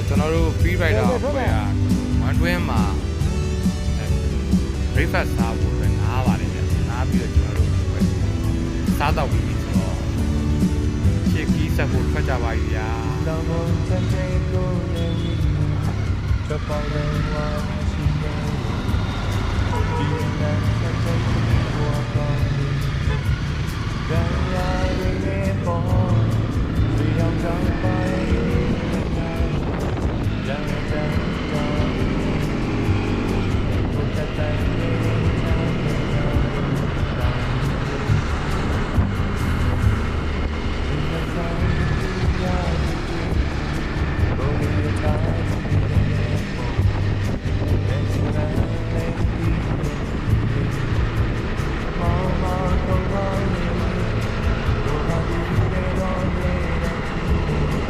ကျွန်တော်တို့ free rider အဖွဲ့က1 twin မှာ breakfast စားဖို့ပဲနားပါတယ်ဗျနားပြီးတော့ကျွန်တော်တို့စားတော့ပြီးဆိုတော့ရှေ့ကီးဆက်ဖို့ထွက်ကြပါပြီဗျာYeah.